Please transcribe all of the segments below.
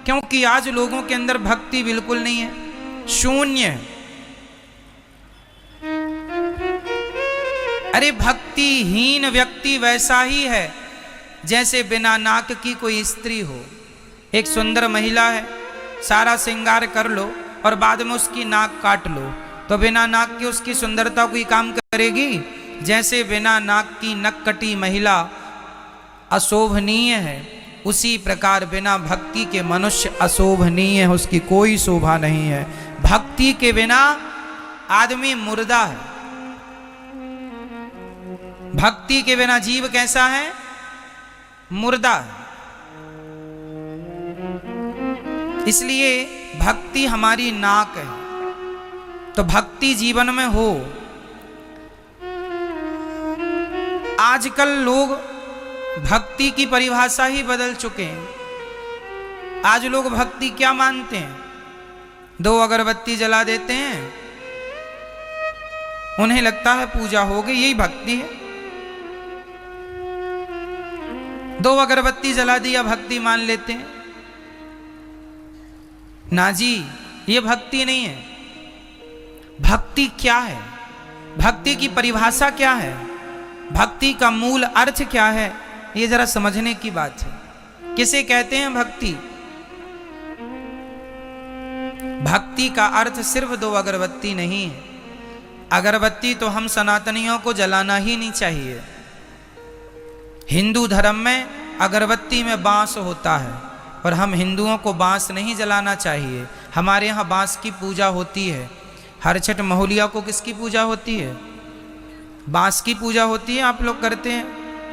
क्योंकि आज लोगों के अंदर भक्ति बिल्कुल नहीं है, शून्य है। अरे भक्तिहीन व्यक्ति वैसा ही है जैसे बिना नाक की कोई स्त्री हो। एक सुंदर महिला है, सारा श्रृंगार कर लो और बाद में उसकी नाक काट लो, तो बिना नाक के उसकी सुंदरता कोई काम करेगी? जैसे बिना नाक की नक कटी महिला अशोभनीय है, उसी प्रकार बिना भक्ति के मनुष्य अशोभनीय है, उसकी कोई शोभा नहीं है। भक्ति के बिना आदमी मुर्दा है। भक्ति के बिना जीव कैसा है? मुर्दा है। इसलिए भक्ति हमारी नाक है। तो भक्ति जीवन में हो। आजकल लोग भक्ति की परिभाषा ही बदल चुके हैं। आज लोग भक्ति क्या मानते हैं? 2 अगरबत्ती जला देते हैं, उन्हें लगता है पूजा हो गई, यही भक्ति है। 2 अगरबत्ती जला दिया, भक्ति मान लेते हैं। ना जी, ये भक्ति नहीं है। भक्ति क्या है? भक्ति की परिभाषा क्या है? भक्ति का मूल अर्थ क्या है? ये जरा समझने की बात है। किसे कहते हैं भक्ति? भक्ति का अर्थ सिर्फ 2 अगरबत्ती नहीं है। अगरबत्ती तो हम सनातनियों को जलाना ही नहीं चाहिए। हिंदू धर्म में अगरबत्ती में बांस होता है और हम हिंदुओं को बांस नहीं जलाना चाहिए। हमारे यहाँ बांस की पूजा होती है। हर छठ महुलिया को किसकी पूजा होती है? बांस की पूजा होती है। आप लोग करते हैं,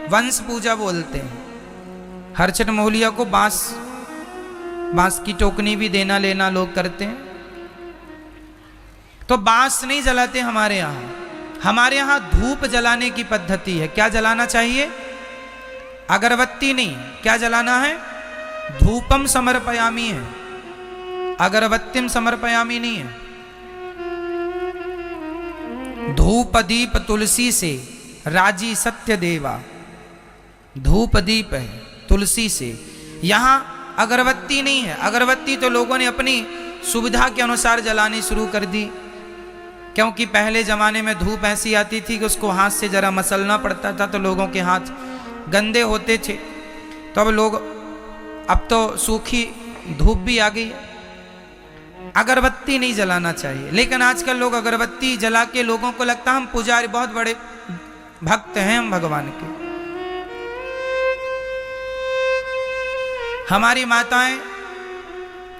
वंश पूजा बोलते हैं। हर छठ महुलिया को बांस की टोकनी भी देना लेना लोग करते हैं। तो बांस नहीं जलाते हमारे यहाँ। हमारे यहाँ धूप जलाने की पद्धति है। क्या जलाना चाहिए? अगरबत्ती नहीं। क्या जलाना है? धूपम समर्पयामी है, अगरबत्तिम समर्पयामी नहीं है। धूप दीप तुलसी से राजी सत्य देवा। धूप दीप है तुलसी से। यहां अगरबत्ती नहीं है। अगरबत्ती तो लोगों ने अपनी सुविधा के अनुसार जलानी शुरू कर दी, क्योंकि पहले जमाने में धूप ऐसी आती थी कि उसको हाथ से जरा मसलना पड़ता था, तो लोगों के हाथ गंदे होते थे। तो अब तो सूखी धूप भी आ गई। अगरबत्ती नहीं जलाना चाहिए। लेकिन आजकल लोग अगरबत्ती जला के लोगों को लगता है हम पुजारी, बहुत बड़े भक्त हैं हम भगवान के। हमारी माताएं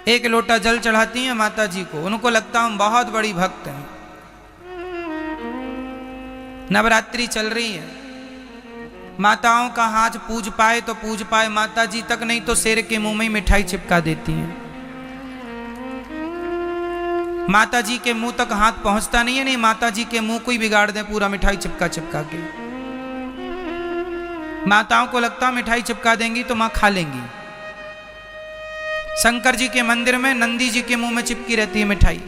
1 लोटा जल चढ़ाती हैं माता जी को, उनको लगता हम बहुत बड़ी भक्त हैं। नवरात्रि चल रही है, माताओं का हाथ पूज पाए तो पूज पाए, माता जी तक नहीं तो शेर के मुंह में मिठाई चिपका देती हैं। माता जी के मुंह तक हाथ पहुंचता नहीं है, नहीं माता जी के मुंह को ही बिगाड़ दे पूरा मिठाई चिपका के। माताओं को लगता मिठाई चिपका देंगी तो मां खा लेंगी। शंकर जी के मंदिर में नंदी जी के मुंह में चिपकी रहती है मिठाई,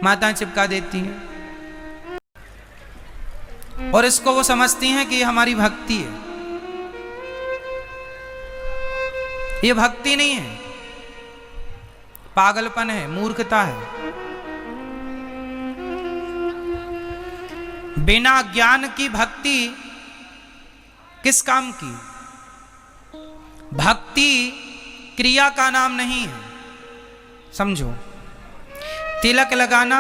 माताएं चिपका देती हैं। और इसको वो समझती हैं कि ये हमारी भक्ति है। ये भक्ति नहीं है, पागलपन है, मूर्खता है। बिना ज्ञान की भक्ति किस काम की? भक्ति क्रिया का नाम नहीं है, समझो। तिलक लगाना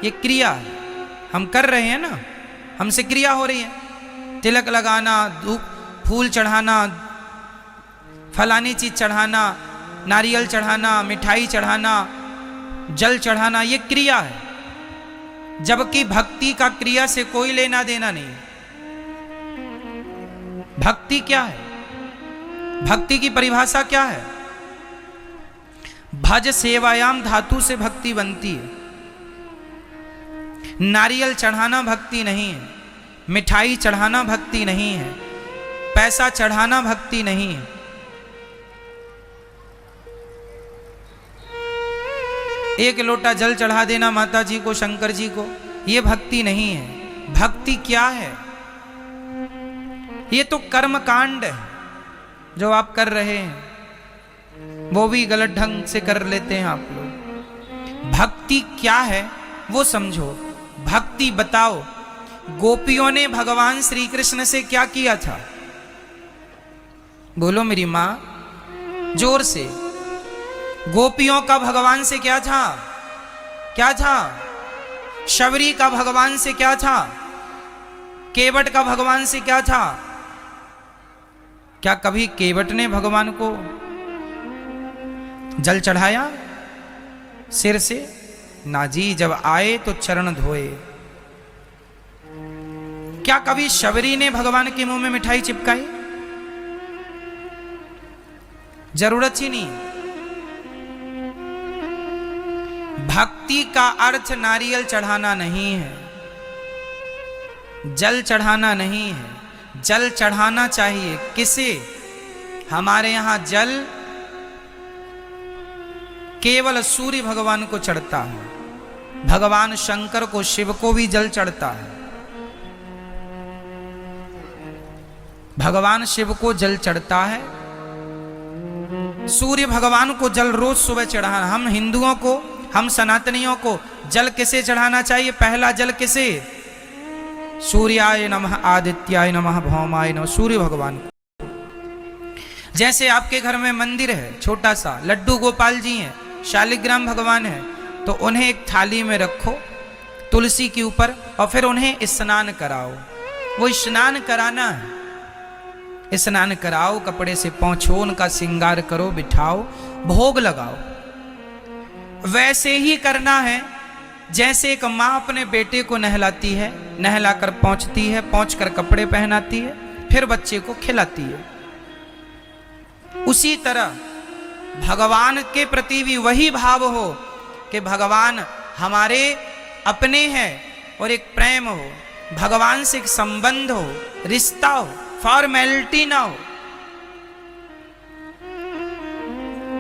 ये क्रिया है, हम कर रहे हैं ना, हमसे क्रिया हो रही है। तिलक लगाना, धूप फूल चढ़ाना, फलानी चीज चढ़ाना, नारियल चढ़ाना, मिठाई चढ़ाना, जल चढ़ाना, ये क्रिया है। जबकि भक्ति का क्रिया से कोई लेना देना नहीं। भक्ति क्या है? भक्ति की परिभाषा क्या है? भज सेवायाम धातु से भक्ति बनती है। नारियल चढ़ाना भक्ति नहीं है, मिठाई चढ़ाना भक्ति नहीं है, पैसा चढ़ाना भक्ति नहीं है। एक लोटा जल चढ़ा देना माता जी को, शंकर जी को, ये भक्ति नहीं है। भक्ति क्या है? ये तो कर्म कांड है जो आप कर रहे हैं। वो भी गलत ढंग से कर लेते हैं आप लोग। भक्ति क्या है वो समझो। भक्ति बताओ, गोपियों ने भगवान श्री कृष्ण से क्या किया था? बोलो मेरी मां, जोर से। गोपियों का भगवान से क्या था? क्या था? शबरी का भगवान से क्या था? केवट का भगवान से क्या था? क्या कभी केवट ने भगवान को जल चढ़ाया सिर से? ना जी, जब आए तो चरण धोए। क्या कभी शबरी ने भगवान के मुंह में मिठाई चिपकाई? जरूरत ही नहीं। भक्ति का अर्थ नारियल चढ़ाना नहीं है, जल चढ़ाना नहीं है। जल चढ़ाना चाहिए किसे? हमारे यहां जल केवल सूर्य भगवान को चढ़ता है, भगवान शंकर को, शिव को भी जल चढ़ता है। भगवान शिव को जल चढ़ता है, सूर्य भगवान को जल रोज सुबह चढ़ाना। हम हिंदुओं को, हम सनातनियों को जल किसे चढ़ाना चाहिए? पहला जल किसे? सूर्याय नमः, आदित्याय नमः, भौमाय नमः, सूर्य भगवान को। जैसे आपके घर में मंदिर है छोटा सा, लड्डू गोपाल जी हैं, शालिग्राम भगवान है, तो उन्हें एक थाली में रखो तुलसी के ऊपर और फिर उन्हें स्नान कराओ। वो स्नान कराना है, स्नान कराओ, कपड़े से पोंछो, उनका श्रृंगार करो, बिठाओ, भोग लगाओ। वैसे ही करना है जैसे एक माँ अपने बेटे को नहलाती है, नहलाकर पहुँचती है, पहुँचकर कपड़े पहनाती है, फिर बच्चे को खिलाती है। उसी तरह भगवान के प्रति भी वही भाव हो कि भगवान हमारे अपने हैं और एक प्रेम हो, भगवान से एक संबंध हो, रिश्ता हो, फॉर्मेलिटी ना हो,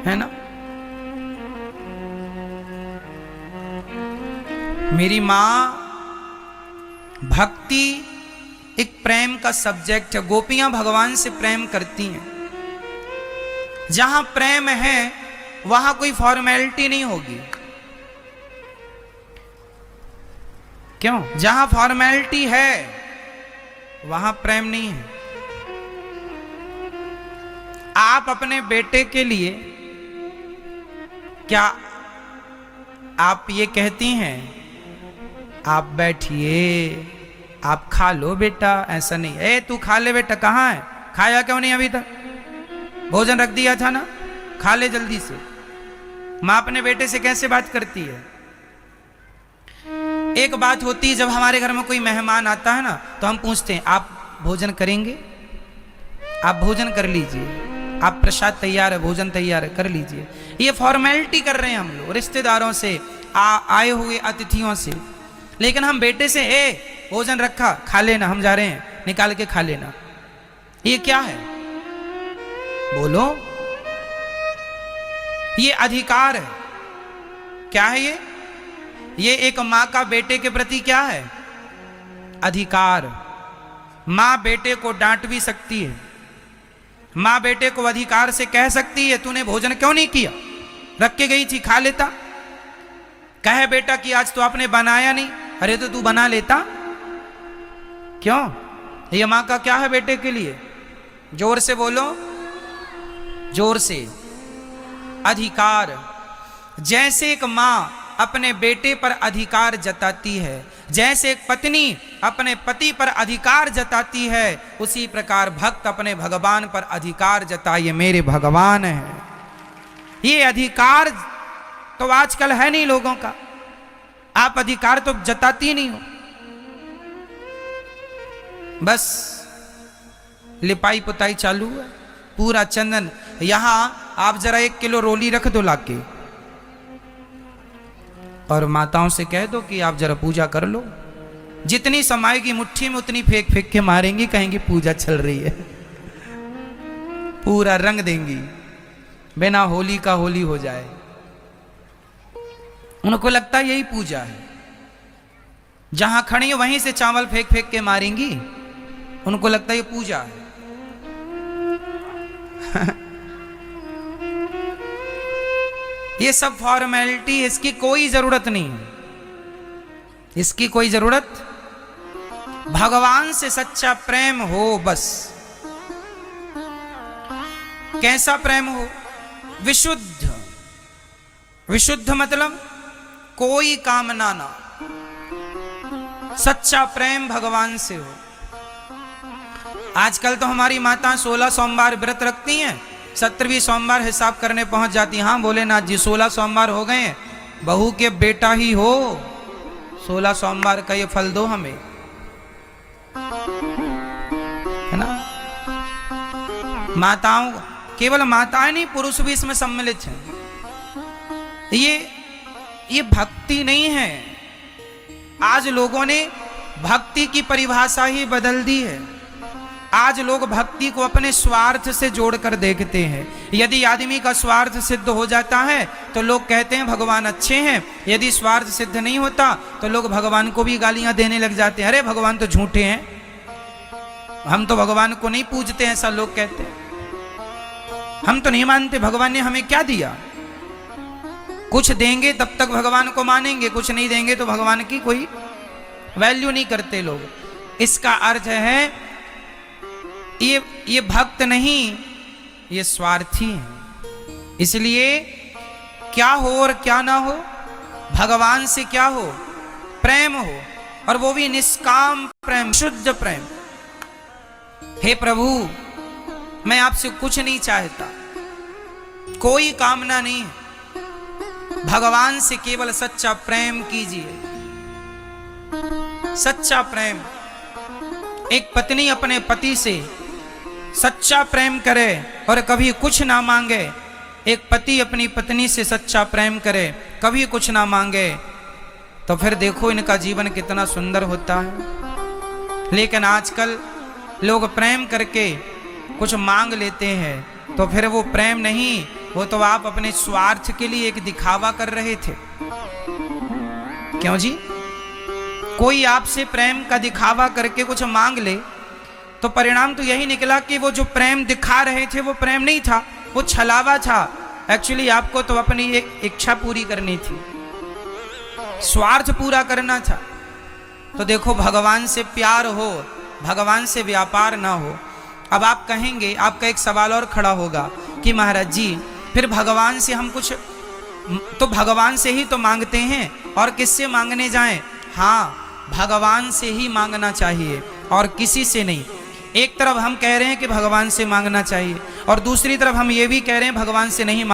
है ना। मेरी मां, भक्ति एक प्रेम का सब्जेक्ट है। गोपियां भगवान से प्रेम करती हैं। जहां प्रेम है वहां कोई फॉर्मेलिटी नहीं होगी। क्यों? जहां फॉर्मेलिटी है वहां प्रेम नहीं है। आप अपने बेटे के लिए क्या आप ये कहती हैं आप बैठिए, आप खा लो बेटा? ऐसा नहीं। ए तू खा ले बेटा, कहाँ है? खाया क्यों नहीं? अभी तक भोजन रख दिया था ना, खा ले जल्दी से। माँ अपने बेटे से कैसे बात करती है? एक बात होती है, जब हमारे घर में कोई मेहमान आता है ना तो हम पूछते हैं आप भोजन करेंगे? आप भोजन कर लीजिए, आप प्रसाद तैयार है, भोजन तैयार है, कर लीजिए। ये फॉर्मेलिटी कर रहे हैं हम लोग रिश्तेदारों से, आए हुए अतिथियों से। लेकिन हम बेटे से भोजन रखा, खा लेना, हम जा रहे हैं, निकाल के खा लेना। ये क्या है? बोलो। ये अधिकार है। क्या है ये? ये एक मां का बेटे के प्रति क्या है? अधिकार। मां बेटे को डांट भी सकती है, मां बेटे को अधिकार से कह सकती है तूने भोजन क्यों नहीं किया? रख के गई थी, खा लेता। कहे बेटा कि आज तो आपने बनाया नहीं, अरे तो तू बना लेता। क्यों? ये मां का क्या है बेटे के लिए? जोर से बोलो, जोर से। अधिकार। जैसे एक मां अपने बेटे पर अधिकार जताती है, जैसे एक पत्नी अपने पति पर अधिकार जताती है, उसी प्रकार भक्त अपने भगवान पर अधिकार जताइए। मेरे भगवान है। ये अधिकार तो आजकल है नहीं लोगों का। आप अधिकार तो जताती नहीं हो, बस लिपाई पुताई चालू है, पूरा चंदन। यहां आप जरा 1 किलो रोली रख दो लाके और माताओं से कह दो कि आप जरा पूजा कर लो। जितनी समाएगी मुट्ठी में उतनी फेंक फेंक के मारेंगी, कहेंगी पूजा चल रही है। पूरा रंग देंगी, बिना होली का होली हो जाए। उनको लगता है यही पूजा है। जहां खड़ी है वहीं से चावल फेंक फेंक के मारेंगी, उनको लगता है ये पूजा है। ये सब फॉर्मेलिटी, इसकी कोई जरूरत नहीं है, इसकी कोई जरूरत। भगवान से सच्चा प्रेम हो बस। कैसा प्रेम हो? विशुद्ध। विशुद्ध मतलब कोई कामना ना, सच्चा प्रेम भगवान से हो। आजकल तो हमारी माता 16 सोमवार व्रत रखती हैं, 17वीं सोमवार हिसाब करने पहुंच जाती। हाँ भोलेनाथ जी 16 सोमवार हो गए हैं, बहू के बेटा ही हो, 16 सोमवार का ये फल दो हमें, है ना। माताओं, केवल माताएं नहीं, पुरुष भी इसमें सम्मिलित हैं। ये भक्ति नहीं है। आज लोगों ने भक्ति की परिभाषा ही बदल दी है। आज लोग भक्ति को अपने स्वार्थ से जोड़कर देखते हैं। यदि आदमी का स्वार्थ सिद्ध हो जाता है तो लोग कहते हैं भगवान अच्छे हैं, यदि स्वार्थ सिद्ध नहीं होता तो लोग भगवान को भी गालियां देने लग जाते हैं। अरे भगवान तो झूठे हैं, हम तो भगवान को नहीं पूजते, ऐसा लोग कहते हैं। हम तो नहीं मानते, भगवान ने हमें क्या दिया? कुछ देंगे तब तक भगवान को मानेंगे, कुछ नहीं देंगे तो भगवान की कोई वैल्यू नहीं करते लोग। इसका अर्थ है ये भक्त नहीं, ये स्वार्थी है। इसलिए क्या हो और क्या ना हो, भगवान से क्या हो? प्रेम हो, और वो भी निष्काम प्रेम, शुद्ध प्रेम। हे प्रभु, मैं आपसे कुछ नहीं चाहता, कोई कामना नहीं है, भगवान से केवल सच्चा प्रेम कीजिए। सच्चा प्रेम। एक पत्नी अपने पति से सच्चा प्रेम करे और कभी कुछ ना मांगे, एक पति अपनी पत्नी से सच्चा प्रेम करे, कभी कुछ ना मांगे, तो फिर देखो इनका जीवन कितना सुंदर होता है। लेकिन आजकल लोग प्रेम करके कुछ मांग लेते हैं, तो फिर वो प्रेम नहीं, वो तो आप अपने स्वार्थ के लिए एक दिखावा कर रहे थे। क्यों जी? कोई आपसे प्रेम का दिखावा करके कुछ मांग ले तो परिणाम तो यही निकला कि वो जो प्रेम दिखा रहे थे वो प्रेम नहीं था, वो छलावा था। एक्चुअली आपको तो अपनी एक इच्छा पूरी करनी थी, स्वार्थ पूरा करना था। तो देखो, भगवान से प्यार हो, भगवान से व्यापार ना हो। अब आप कहेंगे, आपका एक सवाल और खड़ा होगा कि महाराज जी फिर भगवान से हम कुछ तो भगवान से ही तो मांगते हैं, और किससे मांगने जाएं? हाँ, भगवान से ही मांगना चाहिए और किसी से नहीं। एक तरफ हम कह रहे हैं कि भगवान से मांगना चाहिए और दूसरी तरफ हम ये भी कह रहे हैं भगवान से नहीं